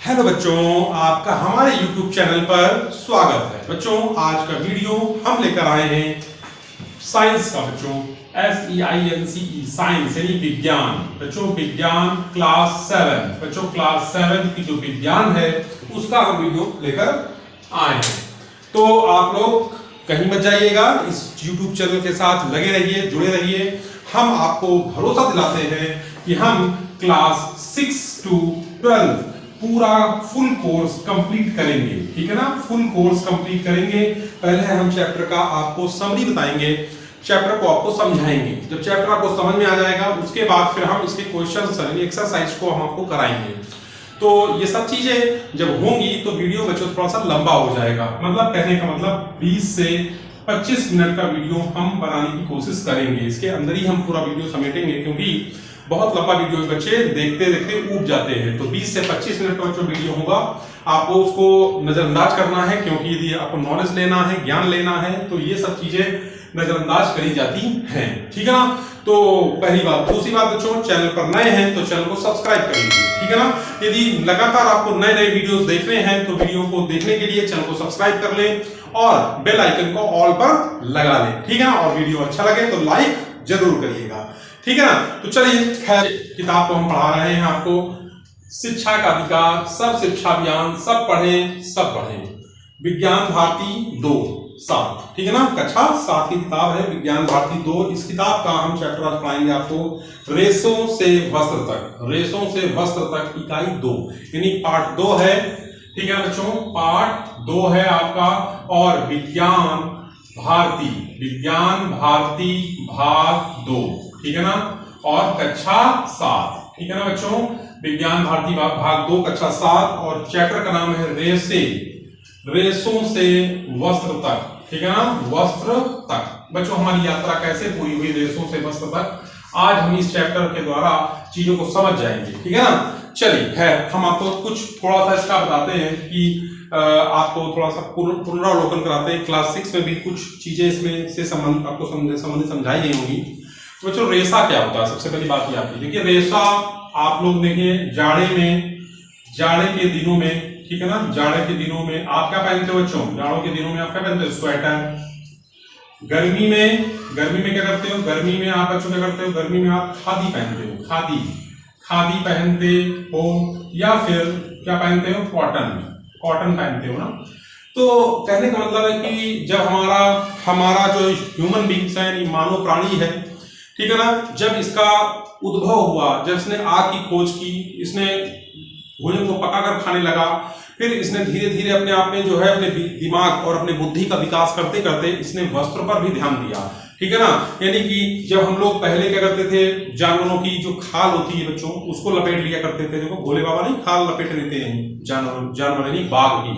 Hello बच्चों, आपका हमारे YouTube चैनल पर स्वागत है। बच्चों, आज का वीडियो हम लेकर आए हैं साइंस का। बच्चों SEINCE साइंस यानी विज्ञान। बच्चों विज्ञान क्लास 7। बच्चों क्लास 7 की जो विज्ञान है उसका हम वीडियो लेकर आए हैं। तो आप लोग कहीं मत जाइएगा, इस YouTube चैनल के साथ लगे रहिए, जुड़े रहिए। हम आपको भरोसा दिलाते हैं कि हम क्लास 6 to 12 पूरा फुल कोर्स कंप्लीट करेंगे। ठीक है ना, फुल कोर्स कंप्लीट करेंगे। पहले हम चैप्टर का आपको समरी बताएंगे, चैप्टर को आपको समझाएंगे। जब चैप्टर आपको समझ में आ जाएगा उसके बाद फिर हम इसके क्वेश्चंस यानी एक्सरसाइज को हम आपको कराएंगे। तो ये सब चीजें जब होंगी तो वीडियो बच्चों थोड़ा सा लंबा हो जाएगा। मतलब कहने का मतलब 20 से 25 मिनट का वीडियो हम बनाने की कोशिश करेंगे। इसके अंदर ही हम पूरा वीडियो समेटेंगे, क्योंकि बहुत लंबा वीडियो बच्चे देखते देखते ऊब जाते हैं। तो 20 से 25 मिनट का जो वीडियो होगा आपको उसको नजरअंदाज करना है, क्योंकि यदि आपको नॉलेज लेना है, ज्ञान लेना है, तो ये सब चीजें नजरअंदाज करी जाती हैं। ठीक है ना। तो पहली बात। दूसरी बात बच्चों, चैनल पर नए हैं तो चैनल को सब्सक्राइब करिए। ठीक है ना। यदि लगातार आपको नए नए वीडियोस देखने हैं तो वीडियो को देखने के लिए चैनल को सब्सक्राइब कर लें और बेल आइकन को ऑल पर लगा लें। ठीक है ना। और वीडियो अच्छा लगे तो लाइक जरूर करिएगा। ठीक है ना। तो चलिए, खैर किताब को हम पढ़ा रहे हैं आपको, शिक्षा का अधिकार, सब शिक्षा अभियान, सब पढ़ें सब बढ़ें, विज्ञान भारती 2-7। ठीक है ना। कक्षा 7 की किताब है विज्ञान भारती 2। इस किताब का हम चैप्टर आज पढ़ाएंगे आपको रेशों से वस्त्र तक। रेशों से वस्त्र तक इकाई 2 यानी पार्ट 2 है। ठीक है बच्चों, पार्ट 2 है आपका। और विज्ञान भारती भाग 2। ठीक है ना। और कक्षा 7। ठीक है ना बच्चों, विज्ञान भारती भाग 2 कक्षा 7। और चैप्टर का नाम है रेशों से वस्त्र तक। ठीक है ना, वस्त्र तक। बच्चों हमारी यात्रा कैसे पूरी हुई रेशों से वस्त्र तक, आज हम इस चैप्टर के द्वारा चीजों को समझ जाएंगे। ठीक है ना। चलिए, खैर हम आपको कुछ थोड़ा सा इसका बताते हैं कि आपको थोड़ा सा पुनरावलोकन कराते हैं। क्लास 6 में भी कुछ चीजें इसमें से आपको संबंधित समझाई गई होंगी। तो बच्चों रेशा क्या होता है, सबसे पहली बात ये आपकी देखिए। रेशा आप लोग देखिए जाड़े के दिनों में, ठीक है ना, जाड़े के दिनों में आप क्या पहनते हो बच्चों? जाड़ों के दिनों में आप क्या पहनते हो? स्वेटर। गर्मी में क्या करते हो? गर्मी में आप बच्चों क्या करते हो? गर्मी में आप खादी पहनते हो। खादी पहनते हो, या फिर क्या पहनते हो? कॉटन पहनते हो ना। तो कहने का मतलब है कि जब हमारा जो ह्यूमन बींग्स है यानी मानव प्राणी है, ठीक है ना, जब इसका उद्भव हुआ, जब इसने आग की खोज की, इसने भोजन को पकाकर खाने लगा, फिर इसने धीरे धीरे अपने आप में जो है अपने दिमाग और अपने बुद्धि का विकास करते करते इसने वस्त्र पर भी ध्यान दिया। ठीक है ना। यानी कि जब हम लोग पहले क्या करते थे, जानवरों की जो खाल होती है बच्चों उसको लपेट लिया करते थे। देखो भोले बाबा नहीं खाल लपेट लेते हैं जानवर यानी बाघ की,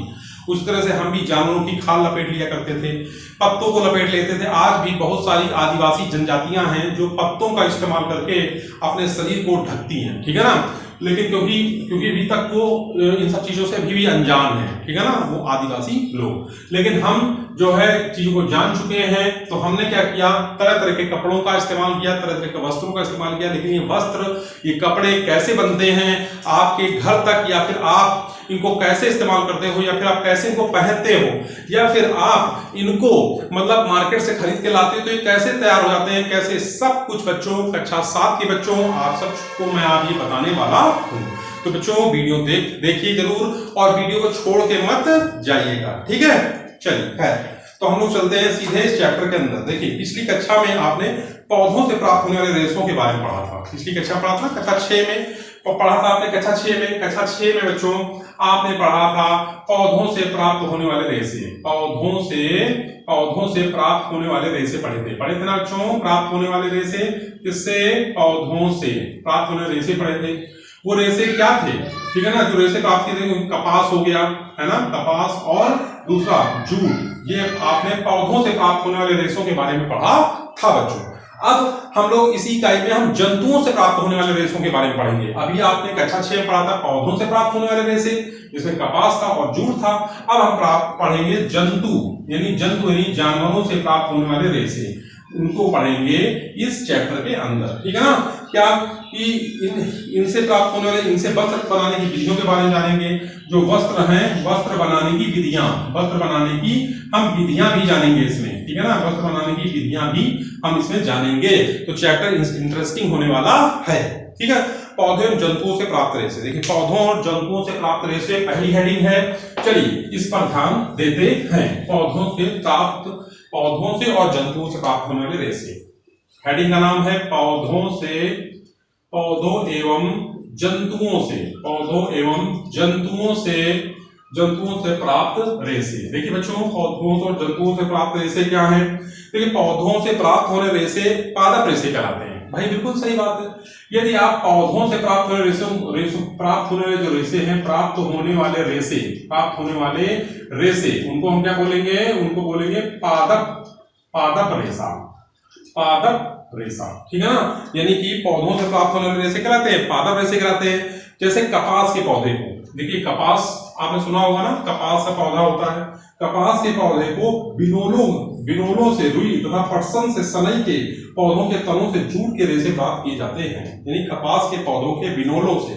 उस तरह से हम भी जानवरों की खाल लपेट लिया करते थे, पत्तों को लपेट लेते थे। आज भी बहुत सारी आदिवासी जनजातियां हैं जो पत्तों का इस्तेमाल करके अपने शरीर को ढकती हैं। ठीक है ना। लेकिन क्योंकि अभी तक वो इन सब चीजों से अभी भी अनजान है। ठीक है ना, वो आदिवासी लोग। लेकिन हम जो है चीजों को जान चुके हैं, तो हमने क्या किया, तरह तरह के कपड़ों का इस्तेमाल किया, तरह तरह के वस्त्रों का इस्तेमाल किया। लेकिन ये वस्त्र, ये कपड़े कैसे बनते हैं आपके घर तक, या फिर आप इनको कैसे इस्तेमाल करते हो, या फिर आप कैसे इनको पहनते हो, या फिर आप इनको मतलब मार्केट से खरीद के लाते हो तो ये कैसे तैयार हो जाते हैं, कैसे, सब कुछ बच्चों कक्षा 7 के बच्चों आप सबको मैं आज ये बताने वाला हूं। तो बच्चों वीडियो देखिए जरूर, और वीडियो को छोड़ के मत जाइएगा। ठीक है। चलिए, खैर तो हम लोग चलते हैं सीधे इस चैप्टर के अंदर। देखिए पिछली कक्षा में आपने पौधों से प्राप्त होने वाले रेशों के बारे में पढ़ा था। पिछली कक्षा पढ़ा था कक्षा 6 में, पढ़ा था आपने कक्षा 6 में। कक्षा 6 में बच्चों आपने पढ़ा था पौधों से प्राप्त होने वाले रेशे। पौधों से प्राप्त होने वाले रेशे पढ़े थे ना बच्चों। प्राप्त होने वाले रेशे किससे? पौधों से प्राप्त होने वाले रेशे पढ़े थे। वो रेशे क्या थे? ठीक है ना, जो रेशे प्राप्त किए थे, कपास हो गया है ना, कपास, और दूसरा जूट। ये आपने पौधों से प्राप्त होने वाले रेशों के बारे में पढ़ा था बच्चों। अब हम लोग इसी इकाई में हम जंतुओं से प्राप्त होने वाले रेशों के बारे में पढ़ेंगे। अभी आपने कक्षा 6 में पढ़ा था पौधों से प्राप्त होने वाले रेशे, जिसमें कपास था और जूट था। अब हम पढ़ेंगे जंतु यानी जानवरों से प्राप्त होने वाले रेशे, उनको पढ़ेंगे इस चैप्टर के अंदर। ठीक है ना। क्या कि इनसे प्राप्त होने वाले, इनसे वस्त्र बनाने की विधियों के बारे में जानेंगे। जो वस्त्र हैं, वस्त्र बनाने की विधियां, वस्त्र बनाने की हम विधियां भी जानेंगे इसमें, ठीक है ना, वस्त्र बनाने की विधियां भी हम इसमें जानेंगे। तो चैप्टर इंटरेस्टिंग होने वाला है, ठीक है। पौधे और जंतुओं से प्राप्त रेशे, देखिए पौधों और जंतुओं से प्राप्त रेशे पहली हेडिंग है। चलिए इस पर ध्यान देते हैं। पौधों से और जंतुओं से प्राप्त होने वाले रेशे। हेडिंग का नाम है पौधों एवं जंतुओं से प्राप्त रेशे। देखिए बच्चों, पौधों और जंतुओं से प्राप्त रेशे क्या है? देखिए पौधों से प्राप्त होने रेशे पादप रेशे कहलाते हैं। भाई बिल्कुल सही बात है। यदि आप पौधों से प्राप्त होने वाले जो रेशे हैं, प्राप्त होने वाले रेशे, उनको हम क्या बोलेंगे? उनको बोलेंगे पादप रेशा, ठीक है ना। यानी कि पौधों से प्राप्त होने वाले रेशे कहलाते हैं पादप रेशे कहलाते हैं। जैसे कपास के पौधे को, देखिए कपास आपने सुना होगा ना, कपास का पौधा होता है। कपास के पौधे को बिनोलों से, रुई तथा पटसन से सनई के पौधों के तनों से जूट के रेशे प्राप्त किए जाते हैं। यानी कपास के पौधों के बिनोलों से।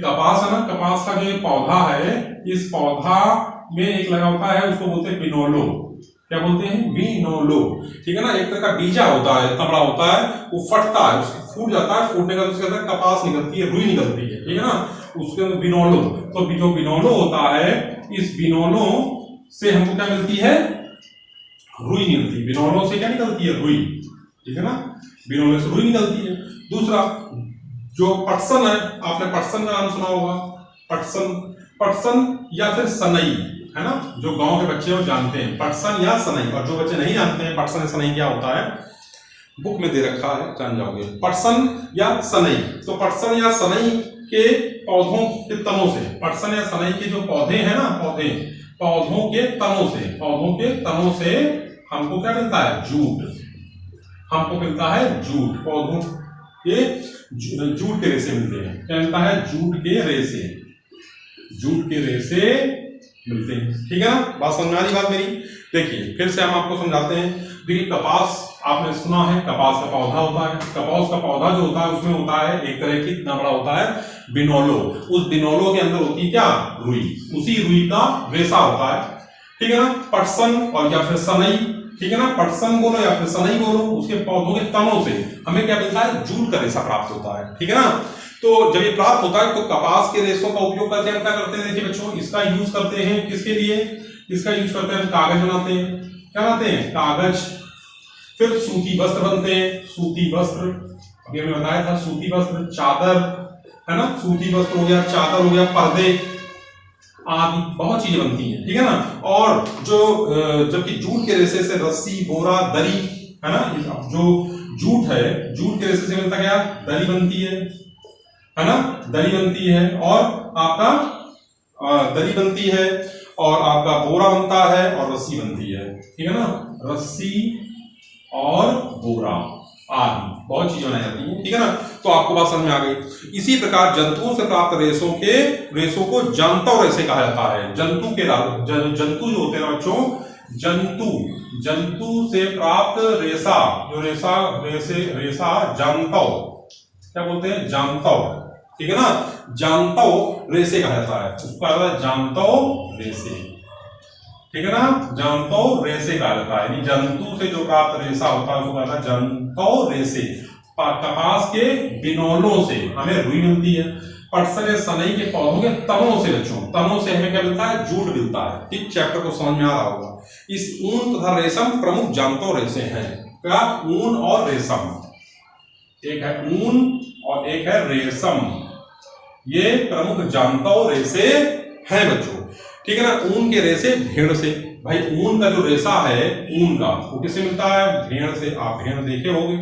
कपास है ना, कपास का जो पौधा है, इस पौधा में एक लगा होता है, उसको बोलते हैं बिनोलो। क्या बोलते हैं? बिनोलो, ठीक है ना। एक तरह का बीजा होता है, तबड़ा होता है, वो फटता है, उसके फूट जाता है, फूटने का उसके अंदर कपास निकलती है, रुई निकलती है, ठीक है ना, उसके अंदर बिनोलो। तो जो बिनोलो होता है, इस बिनोलो से हमको क्या मिलती है? रुई निकलती है। बिनोलो से क्या निकलती है? रुई, ठीक है ना, बिनोलो से रुई निकलती है। दूसरा जो पटसन है, आपने पटसन का नाम सुना होगा। पटसन या फिर सनई, है ना, जो गांव के बच्चे वो जानते हैं पटसन या सनई। और जो बच्चे नहीं जानते हैं पटसन या सनई क्या होता है, बुक में दे रखा है, जान जाओगे। पटसन या सनई, तो पटसन या सनई के पौधों के तनों से, पटसन या सनई के जो पौधे हैं ना, पौधों के तनों से हमको क्या मिलता है? जूट। हमको मिलता है जूट। पौधों के जूट के रेशे मिलते हैं। क्या मिलता है? जूट के रेशे मिलते हैं, ठीक है ना। बात समझ में आ रही बात मेरी? देखिए फिर से हम आपको समझाते हैं। देखिए कपास आपने सुना है, कपास का पौधा होता है। कपास का पौधा जो होता है, उसमें होता है एक तरह की, इतना बड़ा होता है बिनोलो। उस बिनोलो के अंदर होती है क्या? रुई। उसी रुई का रेशा होता है, ठीक है ना। पटसन और या फिर सनई, ठीक है ना, पटसन बोलो या फिर सनई बोलो, उसके पौधों के तनों से हमें क्या मिलता है? जूट का रेशा प्राप्त होता है, ठीक है ना। तो जब ये प्राप्त होता है तो कपास के रेशों का उपयोग करके हम क्या करते हैं? देखिए बच्चों, इसका यूज करते हैं किसके लिए? इसका यूज करते हैं, कागज बनाते हैं। क्या बनाते हैं? कागज। फिर सूती वस्त्र बनते हैं। सूती वस्त्र अभी हमने बताया था, सूती वस्त्र, चादर, है ना, सूती वस्त्र हो गया, चादर हो गया, पर्दे आदि बहुत चीजें बनती हैं, ठीक है ना। और जो जबकि जूट के रेशे से रस्सी, बोरा, दरी, है ना, जो जूट है, जूट के रेशे से मिलता क्या? दरी बनती है ना, दरी बनती है। और आपका दरी बनती है, और आपका बोरा बनता है, और रस्सी बनती है, ठीक है ना। रस्सी और बोरा आदि बहुत चीजें बनाई जाती हैं, ठीक है ना। तो आपको बात समझ में आ गई। इसी प्रकार जंतुओं से प्राप्त रेशों को जांतव रेशे कहा जाता है। जंतु जो होते हैं बच्चों, जंतु से प्राप्त रेशा, जो रेशा जांतव, क्या बोलते हैं? जांतव, ठीक है ना। जांतव रेशे कहा जाता है, उसको कहा जाता है जांतव रेशे, ठीक है ना। जांतव रेशे कहा जाता है, यानी जंतु से जो प्राप्त रेशा होता है उसको कहा जाता है जांतव रेशे। कपास के बिनोलों से हमें रुई मिलती है। पटसन या सनई के पौधों के तनों से, बच्चों तनों से हमें क्या मिलता है? जूट मिलता है, ठीक। चैप्टर को समझ में आ रहा होगा। इस ऊन तथा रेशम प्रमुख जांतव रेशे हैं। क्या? ऊन और रेशम, एक है ऊन और एक है रेशम, ये प्रमुख जांतव रेशे हैं बच्चों, ठीक है ना। ऊन के रेशे भेड़ से, भाई ऊन का जो रेशा है ऊन का, वो किससे मिलता है? भेड़ से। आप भेड़ देखे होंगे,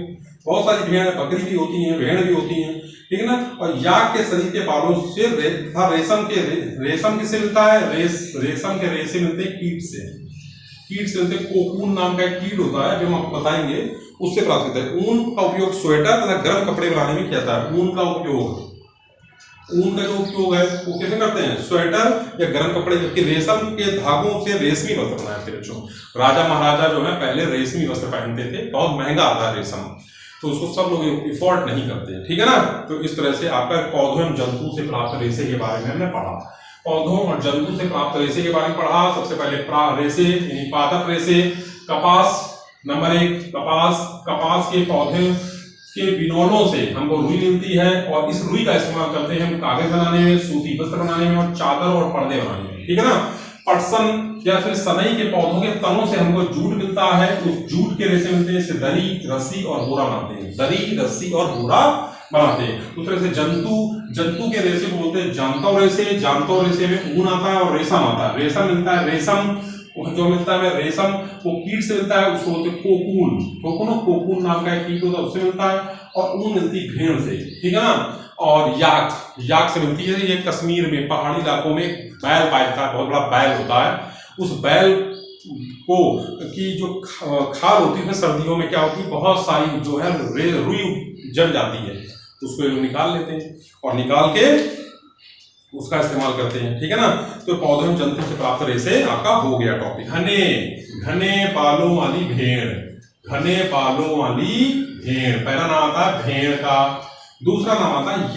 बहुत सारी भेड़, बकरी भी होती हैं, भेड़ भी होती हैं, ठीक है ना। और याक के शरीर के बालों से रेशम किससे मिलता है? रेशम के रेशे मिलते हैं कीट से मिलते हैं। कोकून नाम का एक कीट होता है, जो हम आपको बताएंगे, उससे प्राप्त होता है। ऊन का उपयोग स्वेटर तथा गर्म कपड़े बनाने में किया जाता है। ऊन का जो उपयोग है वो कैसे करते हैं? स्वेटर या गर्म कपड़े। जबकि रेशम के धागों से रेशमी वस्त्र बनाते थे बच्चों। राजा महाराजा जो है पहले रेशमी वस्त्र पहनते थे, बहुत महंगा आता है रेशम, तो उसको सब लोग इफोर्ट नहीं करते हैं, ठीक है ना। तो इस तरह से आपका पौधों एवं जंतु से प्राप्त रेशे के बारे में हमने पढ़ा। पौधों और जंतु से प्राप्त रेशे के बारे में पढ़ा। सबसे पहले रेशे यानी पादप रेशे। कपास नंबर 1, कपास के पौधे के बिनोलों से हमको रुई मिलती है और इस रुई का इस्तेमाल करते हैं हम कागज बनाने में, सूती वस्त्र बनाने में और चादर और पर्दे बनाने में, ठीक है ना। पटसन या फिर सनई के पौधों के तनों से हमको जूट मिलता है, उस जूट के रेशे मिलते हैं, इससे दरी, रस्सी और बोरा बनाते हैं, दरी, रस्सी और बोरा बनाते हैं। दूसरे से जंतु के रेशे को बोलते हैं जांतव रेशे। जांतव रेशे में ऊन आता है और रेशम आता है। रेशम मिलता है, रेशम जो मिलता है रेशम वो कीट से मिलता है, उसको बोलते हैं कोकून। कोकून नाम का एक कीट होता है, उससे मिलता है। और ऊन मिलती है भेड़ से, ठीक है ना। और याक से मिलती है। ये कश्मीर में पहाड़ी इलाकों में बैल पाया जाता है, बहुत बड़ा बैल होता है। उस बैल को की जो खाल होती है सर्दियों में क्या होती है, बहुत सारी जो है रुई जम जाती है, उसको लोग निकाल लेते हैं और निकाल के उसका इस्तेमाल करते हैं, ठीक है ना। तो पौधों एवं जंतु से प्राप्त रेशे आपका हो गया टॉपिक। घने बालों वाली भेड़। घने बालों वाली भेड़, पहला नाम आता है भेड़ का। दूसरा नाम आता है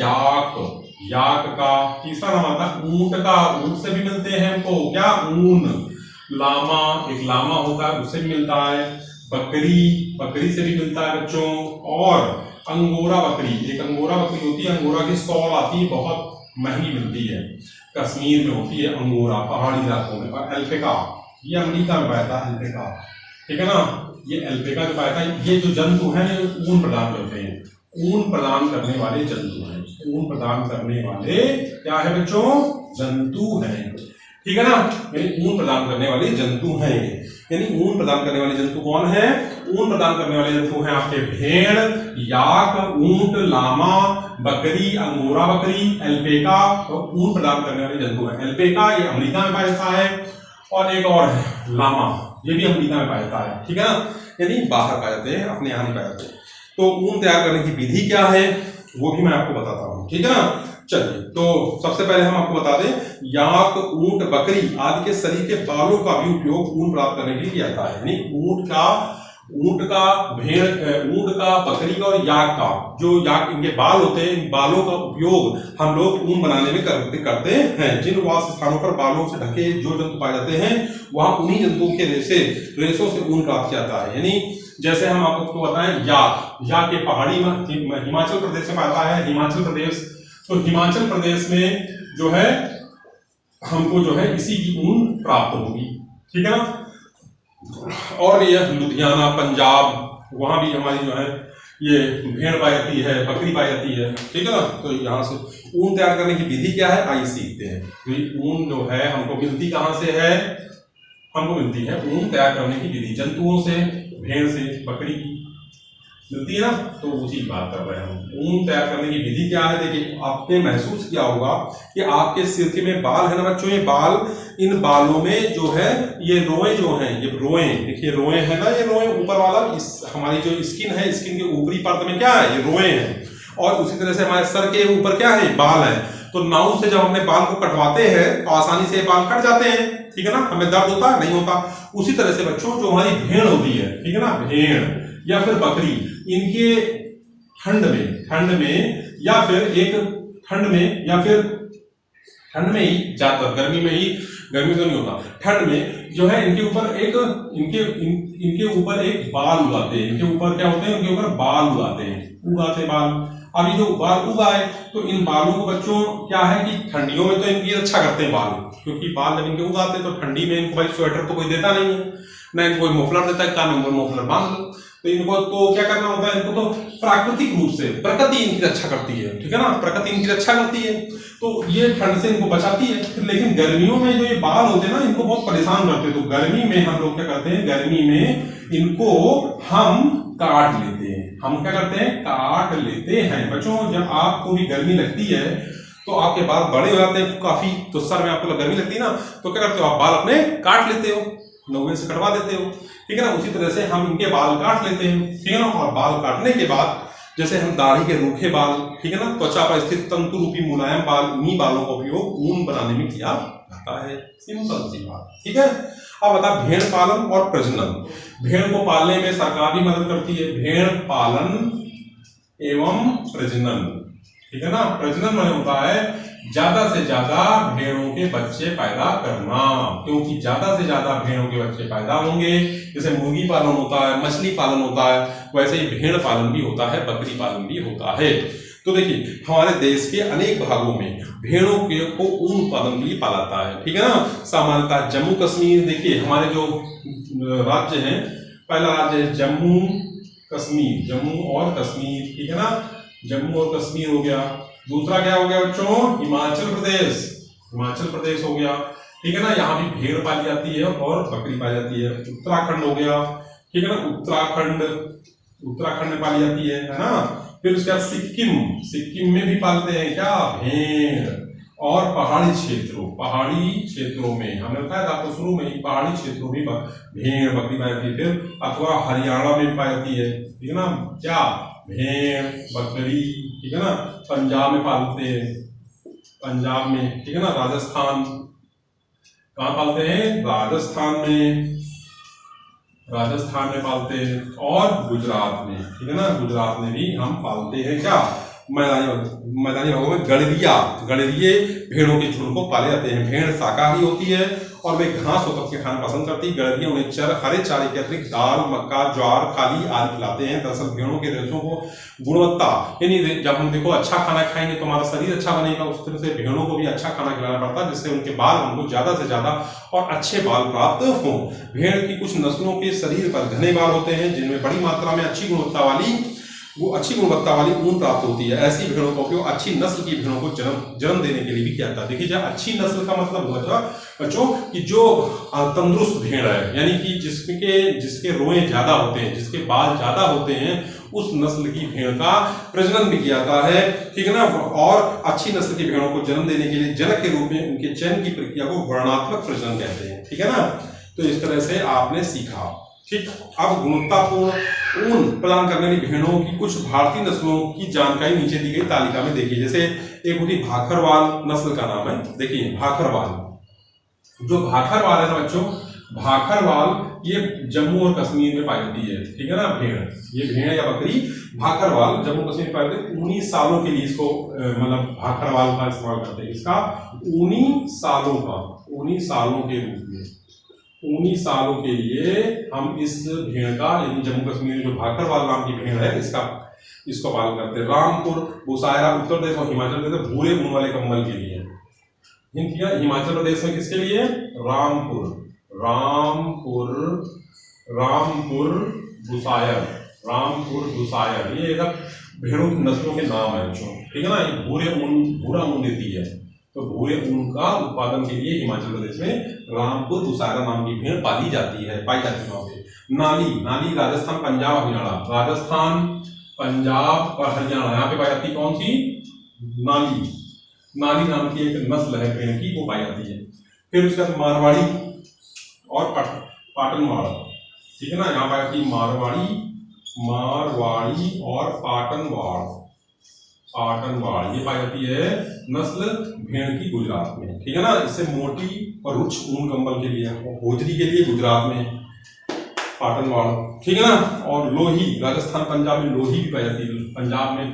याक का। तीसरा नाम आता है ऊंट का। ऊंट से भी मिलते हैं हमको क्या, ऊन। लामा, एक लामा होता है, उससे भी मिलता है। बकरी से भी मिलता है बच्चों। और अंगोरा बकरी, एक अंगोरा बकरी होती है, अंगोरा की सॉल आती है, बहुत महंगी मिलती है, कश्मीर में होती है अंगोरा, पहाड़ी इलाकों में। और एल्पेका, ये अमेरिका में पाया था एल्पेका, ठीक है ना। ये एल्पेका जो पाया था, ये जो जंतु हैं ये ऊन प्रदान करते हैं, ऊन प्रदान करने वाले जंतु हैं। ऊन प्रदान करने वाले क्या है बच्चों, जंतु हैं, ठीक है ना। यानी ऊन प्रदान करने वाले जंतु हैं। यानी ऊन प्रदान करने वाले जंतु कौन है, ऊन प्रदान करने वाले जंतु हैं आपके भेड़, याक, ऊंट, लामा, बकरी, अंगोरा बकरी, एल्पेका, तो ऊन प्रदान करने वाले जंतु हैं। एल्पेका ये अमेरिका में पाया जाता है और एक और है लामा, ये भी अमेरिका में पाया जाता है, ठीक है ना। यानी बाहर पाए जाते हैं, अपने यहाँ नहीं पाए जाते। तो ऊन तैयार करने की विधि क्या है वो भी मैं आपको बताता हूँ, ठीक है ना। चलिए, तो सबसे पहले हम आपको बता दें, याक, ऊंट, बकरी आदि के शरीर के बालों का भी उपयोग ऊन प्राप्त करने के लिए किया जाता है। यानी ऊंट का, भेड़, ऊंट का, बकरी का और याक का, जो याक इनके बाल होते हैं, इन बालों का उपयोग हम लोग ऊन बनाने में करते हैं। जिन वास स्थानों पर बालों से ढके जो जंतु पाए जाते हैं वहां उन्हीं जंतुओं के रेशों से ऊन प्राप्त किया जाता है। यानी जैसे हम आपको बताएं, याक के पहाड़ी में हिमाचल प्रदेश में पाता है, हिमाचल प्रदेश। तो हिमाचल प्रदेश में जो है हमको जो है इसी की ऊन प्राप्त होगी, ठीक है ना। और ये लुधियाना, पंजाब, वहां भी हमारी जो है ये भेड़ पाई जाती है, बकरी पाई जाती है, ठीक है ना। तो यहाँ से ऊन तैयार करने की विधि क्या है आइए सीखते हैं। तो ऊन जो है हमको मिलती कहाँ से है, हमको मिलती है ऊन तैयार करने की विधि जंतुओं से, भेड़ से, बकरी की मिलती है ना। तो उसी की बात कर रहे हैं हम। ऊन तैयार करने की विधि क्या है, देखिए आपने महसूस किया होगा कि आपके सिर के में बाल है ना बच्चों, ये बाल, इन बालों में जो है ये रोए जो हैं, ये रोए, देखिए रोए है ना, ये रोए ऊपर वाला, इस हमारी जो स्किन है, स्किन के ऊपरी परत में क्या है, ये रोए हैं। और उसी तरह से हमारे सर के ऊपर क्या है, बाल है। तो नाउ से जब हमने बाल को कटवाते हैं तो आसानी से बाल कट जाते हैं, ठीक है ना, हमें दर्द होता है नहीं होता। उसी तरह से बच्चों जो हमारी भेड़ होती है, ठीक है ना, भेड़ या फिर बकरी, इनके ठंड में या फिर एक ठंड में ही ज्यादातर, गर्मी तो नहीं होता, ठंड में जो है इनके ऊपर एक बाल उगाते हैं। इनके ऊपर क्या होते हैं, इनके ऊपर बाल उगाते बाल। अभी जो बाल उगाए तो इन बालों को बच्चों क्या है कि ठंडियों में तो इनकी रक्षा करते हैं बाल, क्योंकि बाल जब इनके उगाते हैं तो ठंडी में इनको भाई स्वेटर तो कोई देता नहीं है, ना इनको कोई मफलर देता है, कान में मफलर बांध लो। तो इनको तो क्या करना होता है, इनको तो प्राकृतिक रूप से प्रकृति इनकी रक्षा करती है, ठीक है ना, प्रकृति इनकी रक्षा करती है, तो ये ठंड से इनको बचाती है। लेकिन गर्मियों में जो ये बाल होते हैं ना, इनको बहुत परेशान करते हैं। तो गर्मी में हम लोग क्या करते हैं, गर्मी में इनको हम काट लेते हैं। हम क्या करते हैं, काट लेते हैं बच्चों। जब आपको भी गर्मी लगती है तो आपके बाल बड़े हो जाते हैं काफी, तो सर में आपको गर्मी लगती है ना, तो क्या करते हो, आप बाल अपने काट लेते हो, नौवे से कटवा देते हो, ठीक है ना। उसी तरह से हम इनके बाल काट लेते हैं, ठीक है ना। और बाल काटने के बाद जैसे हम दाढ़ी के रूखे बाल, ठीक है ना, त्वचा पर स्थित तंतु रूपी मुलायम बाल, इन्हीं बालों का उपयोग ऊन बनाने में किया जाता है। सिंपल सी बात, ठीक है। अब बता, भेड़ पालन और प्रजनन। भेड़ को पालने में सरकार भी मदद करती है। भेड़ पालन एवं प्रजनन। ठीक है ना, प्रजनन माने होता है ज्यादा से ज्यादा भेड़ों के बच्चे पैदा करना, क्योंकि ज्यादा से ज्यादा भेड़ों के बच्चे पैदा होंगे। जैसे मुर्गी पालन होता है, मछली पालन होता है, वैसे ही भेड़ पालन भी होता है, बकरी पालन भी होता है। तो देखिए हमारे देश के अनेक भागों में भेड़ों के को ऊन उत्पादन के लिए पाला जाता है। ठीक है ना, सामान्यतः जम्मू कश्मीर, देखिए हमारे जो राज्य हैं, पहला राज्य है जम्मू कश्मीर, जम्मू और कश्मीर। ठीक है ना, जम्मू और कश्मीर हो गया। दूसरा क्या हो गया बच्चों, हिमाचल प्रदेश, हिमाचल प्रदेश हो गया। ठीक है ना, यहाँ भी भेड़ पाली जाती है और बकरी पाली जाती है। उत्तराखंड हो गया। ठीक है ना, उत्तराखंड में पाली जाती है ना। फिर उसके बाद सिक्किम, सिक्किम में भी पालते हैं क्या, भेड़। और पहाड़ी क्षेत्रों में हमने बताया था आपको शुरू में ही, पहाड़ी क्षेत्रों में भेड़ बकरी पाई जाती है। फिर अथवा हरियाणा में भी पाई जाती है। ठीक है ना, क्या, भेड़ बकरी। ठीक है ना, पंजाब में पालते हैं, पंजाब में। ठीक है ना, राजस्थान, कहाँ पालते हैं, राजस्थान में पालते हैं। और गुजरात में, ठीक है ना, गुजरात में भी हम पालते हैं क्या, मैदानी भागों में गड़रिये भेड़ों के झुंड को पाले जाते हैं। भेड़ शाकाहारी होती है और वे घास और पत्ते खाना पसंद करती है। गड़रिये उन्हें हरे चारे के अतिरिक्त दाल, मक्का, ज्वार, खाली आदि खिलाते हैं। दरअसल भेड़ों के रेशों को गुणवत्ता, यानी जब हम देखो अच्छा खाना खाएंगे तो हमारा शरीर अच्छा बनेगा, उस तरह से भेड़ों को भी अच्छा खाना खिलाना पड़ता है, जिससे उनके बाल हमको ज्यादा से ज्यादा और अच्छे बाल प्राप्त हों। भेड़ की कुछ नस्लों के शरीर पर घने बाल होते हैं, जिनमें बड़ी मात्रा में अच्छी गुणवत्ता वाली ऊन प्राप्त होती है। ऐसी भेड़ों का उपयोग अच्छी नस्ल की भेड़ों को जन्म देने के लिए भी किया जाता है। देखिए, जब अच्छी नस्ल का मतलब हुआ बच्चों कि जो तंदुरुस्त भेड़ है, यानी कि जिसके रोए ज्यादा होते हैं, जिसके बाल ज्यादा होते हैं, उस नस्ल की भेड़ का प्रजनन भी किया जाता है। ठीक है ना, और अच्छी नस्ल की भेड़ों को जन्म देने के लिए जनक के रूप में उनके चयन की प्रक्रिया को वर्णात्मक प्रजनन कहते हैं। ठीक है ना, तो इस तरह से आपने सीखा। ठीक, अब गुणवत्तापूर्ण ऊन प्रदान करने वाली भेड़ों की कुछ भारतीय नस्लों की जानकारी नीचे दी गई तालिका में देखिए। जैसे एक होती भाखरवाल नस्ल का नाम है, देखिए भाखरवाल। जो भाखरवाल है ना बच्चों, भाखरवाल ये जम्मू और कश्मीर में पाई जाती है। ठीक है ना, ये भेड़ या बकरी भाखरवाल जम्मू कश्मीर में पाई जाती है। 19 सालों के लिए इसको मतलब भाखरवाल का इस्तेमाल करते हैं। इसका 19 सालों के रूप में, 19 सालों के लिए हम इस भेड़ का, यानी जम्मू कश्मीर में जो भाखरवाल नाम की भेड़ है, इसको पालन करते हैं। रामपुर, बुसायरा उत्तर प्रदेश और हिमाचल प्रदेश भूरे ऊन वाले कंबल के लिए। हिमाचल प्रदेश में किसके लिए, रामपुर बुसायर, ये सब भेड़ों की नस्लों के नाम है बच्चों। ठीक है ना, ये भूरा ऊन देती है, तो भूरे ऊन का उत्पादन के लिए हिमाचल प्रदेश में रामपुर बुसायरा नाम की भेड़ पाई जाती है वहां पे। नाली राजस्थान, पंजाब, हरियाणा, राजस्थान, पंजाब और हरियाणा, यहाँ पे पाई जाती है कौन सी, नाली नाम की एक नस्ल है भेड़ की, वो पाई जाती है। फिर उसके बाद मारवाड़ी और पाटनवाड़। ठीक है ना, यहाँ पाई जाती है मारवाड़ी और पाटनवाड़, ये पाई जाती है नस्ल भेड़ की गुजरात में। ठीक है ना, इससे मोटी और रुक्ष ऊन कंबल के लिए, होजरी के लिए गुजरात में पाटनवाड़। ठीक है ना, और लोही राजस्थान, पंजाब में लोही भी पाई जाती है। पंजाब में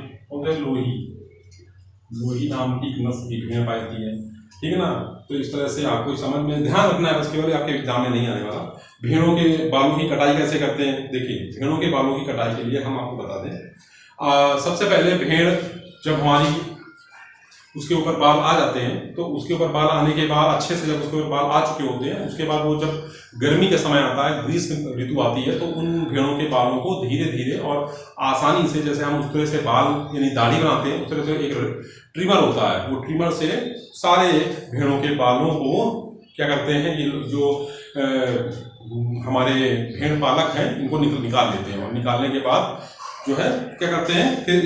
लोही नाम की नस्ल की भेड़ पाई जाती है। ठीक है ना, तो इस तरह से आपको समझ में ध्यान रखना है, बस केवल आपके एग्जाम में नहीं आने वाला। भेड़ों के बालों की कटाई कैसे करते हैं, देखिए भेड़ों के बालों की कटाई के लिए हम आपको बता दें। सबसे पहले भेड़ जब हमारी उसके ऊपर बाल आ जाते हैं, तो उसके ऊपर बाल आने के बाद अच्छे से जब उसके ऊपर बाल आ चुके होते हैं, उसके बाद वो जब गर्मी का समय आता है, ग्रीष्म ऋतु आती है, तो उन भेड़ों के बालों को धीरे धीरे और आसानी से, जैसे हम उस तरह से बाल यानी दाढ़ी बनाते हैं, उस तरह से एक ट्रिमर होता है, वो ट्रिमर से सारे भेड़ों के बालों को क्या करते हैं, ये जो हमारे भेड़ पालक हैं इनको निकाल देते हैं। और निकालने के बाद जो है क्या करते हैं, फिर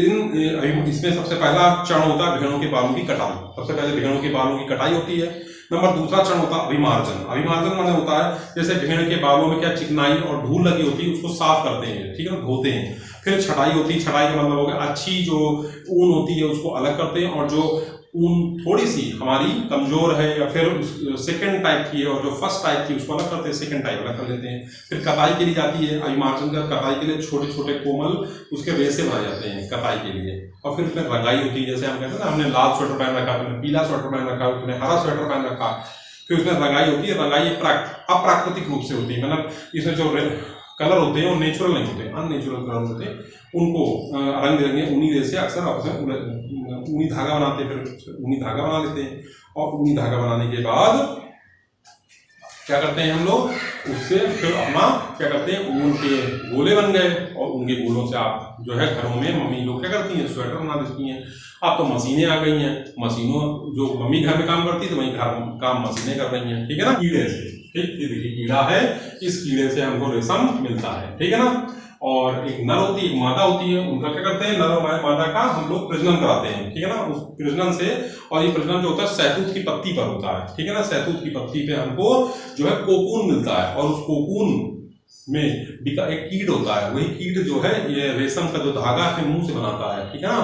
इसमें सबसे पहला चरण होता है भेड़ों के बालों की कटाई। सबसे पहले भेड़ों के बालों की कटाई होती है। नंबर दूसरा चरण होता है अभिमार्जन माने होता है जैसे भेड़ के बालों में क्या चिकनाई और धूल लगी होती है, उसको साफ करते हैं, ठीक है, धोते हैं। फिर छटाई होती है, छटाई का मतलब हो गया अच्छी जो ऊन होती है उसको अलग करते हैं, और जो ऊन थोड़ी सी हमारी कमजोर है या फिर सेकंड टाइप की है और जो फर्स्ट टाइप की उसको अलग करते हैं, सेकंड टाइप अलग कर लेते हैं। फिर कताई के लिए जाती है अभिमार्जन का, कताई के लिए छोटे छोटे कोमल उसके रेसे बनाए जाते हैं कताई के लिए। और फिर उसमें रंगाई होती है, जैसे हम कहते हैं ना हमने लाल स्वेटर पहन रखा, तुमने पीला स्वेटर पहन रखा, तुमने हरा स्वेटर पहन रखा, फिर उसमें रंगाई होती है। रंगाई अप्राकृतिक रूप से होती है, मतलब इसमें जो कलर होते हैं वो नेचुरल नहीं होते, अननेचुरल कलर होते हैं। उनको रंग बिरंगे ऊनी रेसे अक्सर आपस में ऊनी धागा बनाते हैं, फिर ऊनी धागा बना लेते हैं। और ऊनी धागा बनाने के बाद क्या करते हैं हम लोग, उससे फिर अपना क्या करते हैं, ऊन के गोले बन गए और उनके गोलों से आप जो है घरों में मम्मी लोग क्या करती हैं, स्वेटर बना देती हैं। अब तो मशीनें आ गई हैं, मशीनों जो मम्मी घर में काम करती है तो वहीं घर काम मशीनें कर रही हैं, ठीक है ना। कीड़े से, ठीक, ये देखिए कीड़ा है, इस कीड़े से हमको रेशम मिलता है, ठीक है ना। और एक नर होती है, एक मादा होती है, उनका क्या करते हैं, नर और मादा का हम लोग प्रजनन कराते हैं, ठीक है ना। उस प्रजनन से, और ये प्रजनन जो होता है सहतूत की पत्ती पर होता है, ठीक है ना। सहतूत की पत्ती पे हमको जो है कोकून मिलता है, और उस कोकून में एक कीट होता है, वही कीट जो है ये रेशम का जो धागा अपने मुंह से बनाता है, ठीक है ना।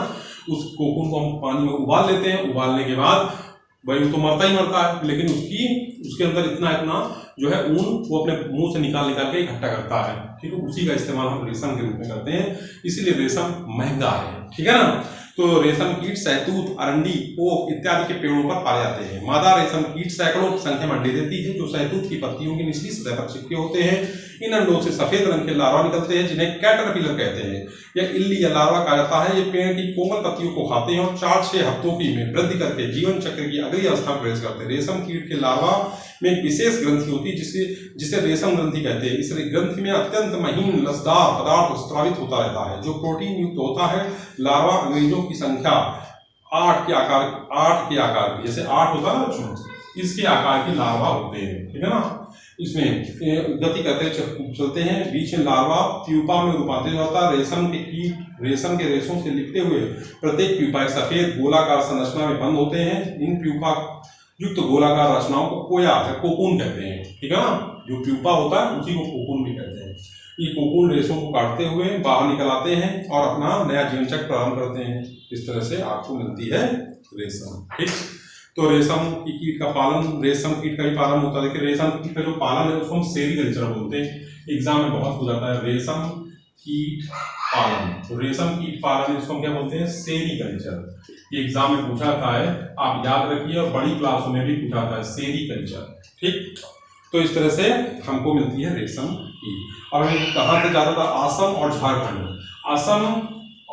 उस कोकून को हम पानी में उबाल लेते हैं, उबालने के बाद भाई वो तो मरता ही मरता है, लेकिन उसके अंदर इतना जो है ऊन वो अपने मुंह से निकाल के इकट्ठा करता है, ठीक है। उसी का इस्तेमाल हम रेशम के रूप में करते हैं, इसीलिए रेशम महंगा है, ठीक है ना। तो रेशम कीट सहतूत, अरंडी, ओक इत्यादि के पेड़ों पर पाए जाते हैं। मादा रेशम कीट सैकड़ों की संख्या में अंडे देती है, जो सहतूत की पत्तियों की निचली सतह पर चिपके होते हैं। इन अंडों से सफेद रंग के लार्वा निकलते हैं, जिन्हें कैटरपिलर कहते हैं। यह इल्ली या लार्वा कहा जाता है। ये पेड़ की कोमल पत्तियों को खाते हैं और 4-6 हफ्तों की में वृद्धि करके जीवन चक्र की अगली अवस्था में प्रवेश करते हैं। रेशम कीट के लार्वा में एक विशेष ग्रंथि होती है जिसे रेशम ग्रंथि कहते हैं। इस ग्रंथि में अत्यंत महीन लसदार पदार्थ स्रावित होता रहता है, जो प्रोटीन युक्त होता है। लार्वा अंग्रेजों की संख्या 8 के आकार की, जैसे 8 होता है ना बच्चों, इसके आकार के लार्वा होते हैं, ठीक है ना। इसमें गति करते चलते हैं, बीच में लार्वा प्यूपा में रूपांतरित होता है। रेशम के कीट रेशम के रेशों से लिपटे हुए प्रत्येक प्यूपा एक सफेद गोलाकार संरचना में बंद होते हैं। इन प्यूपा युक्त गोलाकार रचनाओं को कोया या कोकून कहते हैं, ठीक है ना। जो प्यूपा होता है उसी को कोकून भी कहते हैं। ये कोकून रेशों को काटते हुए बाहर निकल आते हैं और अपना नया जीवन चक्र प्रारंभ करते हैं। इस तरह से आपको मिलती है रेशम, ठीक। तो रेशम की कीट का पालन, रेशम कीट का भी पालन होता है। देखिए रेशम कीट का जो पालन है उसको हम सेरीकल्चर बोलते हैं, एग्जाम में बहुत हो जाता है रेशम कीट पालन। तो रेशम कीट पालन इसको हम क्या बोलते हैं, सेरीकल्चर। ये एग्जाम में पूछा था है, आप याद रखिए, और बड़ी क्लासों में भी पूछा था है सेरीकल्चर, ठीक। तो इस तरह से हमको मिलती है रेशम कीट। अब कहाँ से ज्यादातर असम और झारखंड, असम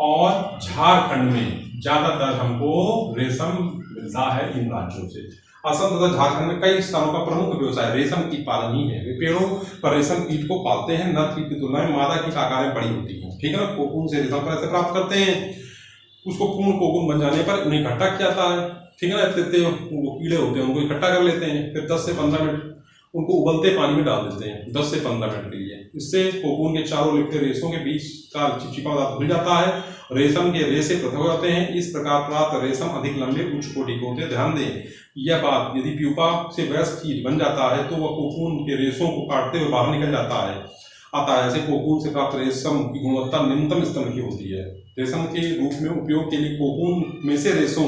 और झारखंड में ज्यादातर हमको रेशम मिलता है इन राज्यों से। असम तथा झारखंड में कई स्थानों का प्रमुख व्यवसाय रेशम कीट पालन ही है। वे पेड़ों पर रेशम कीट को पालते हैं। नर कीट की तुलना में मादा कीट आकार में बड़ी होती है, ठीक है ना। कोकून से रेशम कैसे प्राप्त करते हैं, उसको पूर्ण कोकून बन जाने पर उन्हें इकट्ठा किया जाता है, ठीक है ना। इतने वो कीड़े होते हैं उनको इकट्ठा कर लेते हैं, फिर 10 से 15 मिनट उनको उबलते पानी में डाल देते हैं 10 से 15 मिनट के लिए। इससे कोकून के चारों लिपटे रेशों के बीच का चिपचिपा पदार्थ धुल जाता है, रेशम के रेशे पृथक हो जाते हैं। इस प्रकार प्राप्त रेशम अधिक लंबे उच्च कोटि के होते हैं। ध्यान दें यह बात, यदि प्यूपा से वयस्क कीट बन जाता है तो वह कोकून के रेशों को काटते हुए बाहर निकल जाता है। ऐसे कोकून से प्राप्त रेशम की गुणवत्ता निम्नतम स्तर की होती है। रेशम के रूप में उपयोग के लिए कोकून में से रेशों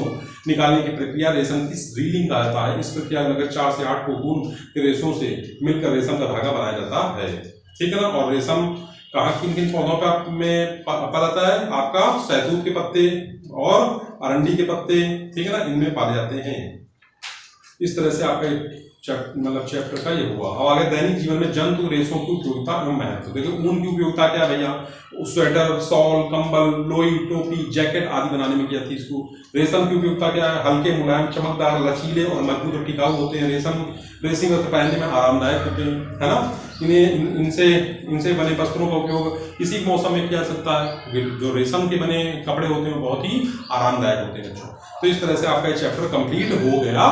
निकालने की प्रक्रिया रेशम की रीलिंग कहा जाता है। इस प्रक्रिया में 4 से 8 कोकून के रेशों से मिलकर रेशम का धागा बनाया जाता है, ठीक है ना। और रेशम कहाँ किन किन पौधों में पाया जाता है, आपका सहतूत के पत्ते और अरंडी के पत्ते, ठीक है ना, इनमें पाए जाते हैं। इस तरह से आपका चैप्टर का ये हुआ। अब आगे दैनिक जीवन में जंतु रेशों की उपयोगिता एवं महत्व। देखिए ऊन की उपयोगिता क्या है भैया, स्वेटर, शॉल, कंबल, लोई, टोपी, जैकेट आदि बनाने में किया थी इसको। रेशम की उपयोगिता क्या है, हल्के, मुलायम, चमकदार, लचीले और मजबूत और टिकाऊ होते हैं। रेशमी वस्त्र पहनने में आरामदायक होते हैं, है ना। इनसे बने वस्त्रों का उपयोग किसी मौसम में किया जा सकता है। जो रेशम के बने कपड़े होते हैं वो बहुत ही आरामदायक होते हैं बच्चों। तो इस तरह से आपका ये चैप्टर कंप्लीट हो गया।